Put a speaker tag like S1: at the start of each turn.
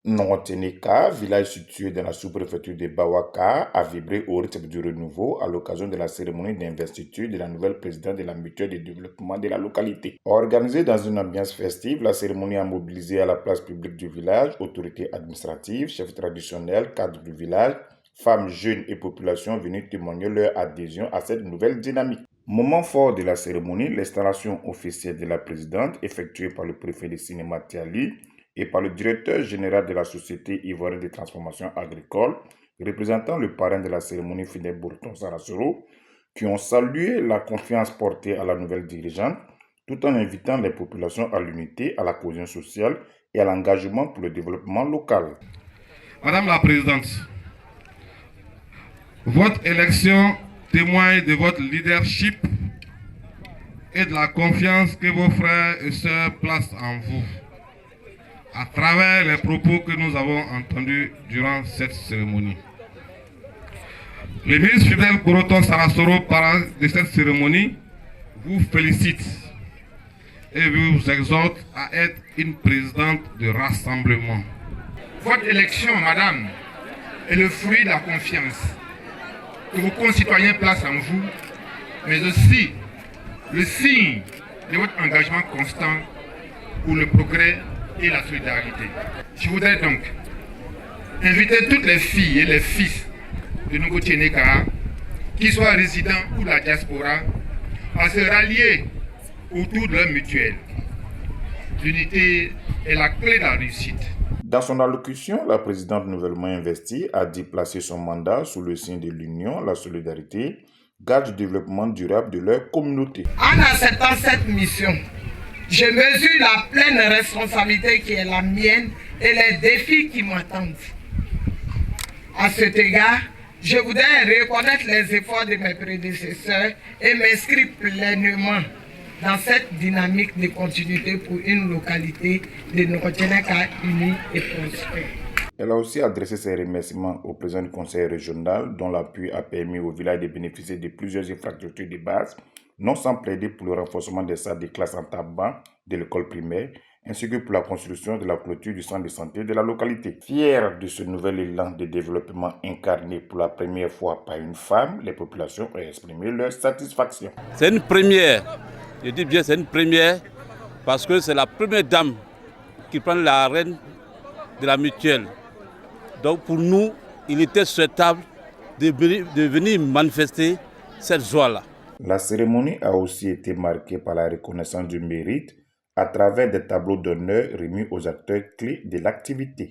S1: Nongoteneka, village situé dans la sous-préfecture de Bawaka, a vibré au rythme du renouveau à l'occasion de la cérémonie d'investiture de la nouvelle présidente de la mutuelle de développement de la localité. Organisée dans une ambiance festive, la cérémonie a mobilisé à la place publique du village autorités administratives, chefs traditionnels, cadres du village, femmes, jeunes et populations venues témoigner leur adhésion à cette nouvelle dynamique. Moment fort de la cérémonie, l'installation officielle de la présidente effectuée par le préfet de cinéma Tiali et par le directeur général de la Société ivoirienne de transformation agricole, représentant le parrain de la cérémonie Fidel Bourton Sarasoro, qui ont salué la confiance portée à la nouvelle dirigeante, tout en invitant les populations à l'unité, à la cohésion sociale et à l'engagement pour le développement local.
S2: Madame la Présidente, votre élection témoigne de votre leadership et de la confiance que vos frères et sœurs placent en vous, à travers les propos que nous avons entendus durant cette cérémonie. Le ministre Fidel Bourton Sarasoro, parrain de cette cérémonie, vous félicite et vous exhorte à être une présidente de rassemblement.
S3: Votre élection, madame, est le fruit de la confiance que vos concitoyens placent en vous, mais aussi le signe de votre engagement constant pour le progrès et la solidarité. Je voudrais donc inviter toutes les filles et les fils de Nongoteneka, qu'ils soient résidents ou de la diaspora, à se rallier autour de leur mutuelle. L'unité est la clé de la réussite.
S1: Dans son allocution, la présidente nouvellement investie a dit placer son mandat sous le signe de l'union, la solidarité, gage du développement durable de leur communauté.
S4: En acceptant cette mission, je mesure la pleine responsabilité qui est la mienne et les défis qui m'attendent. À cet égard, je voudrais reconnaître les efforts de mes prédécesseurs et m'inscrire pleinement dans cette dynamique de continuité pour une localité de Nongoteneka unie et prospère.
S1: Elle a aussi adressé ses remerciements au président du conseil régional, dont l'appui a permis au village de bénéficier de plusieurs infrastructures de base, non sans plaider pour le renforcement des salles de classe en tabac de l'école primaire, ainsi que pour la construction de la clôture du centre de santé de la localité. Fiers de ce nouvel élan de développement incarné pour la première fois par une femme, les populations ont exprimé leur satisfaction.
S5: C'est une première, je dis bien c'est une première, parce que c'est la première dame qui prend la reine de la mutuelle. Donc pour nous, il était souhaitable de venir manifester cette joie-là.
S1: La cérémonie a aussi été marquée par la reconnaissance du mérite à travers des tableaux d'honneur remis aux acteurs clés de l'activité.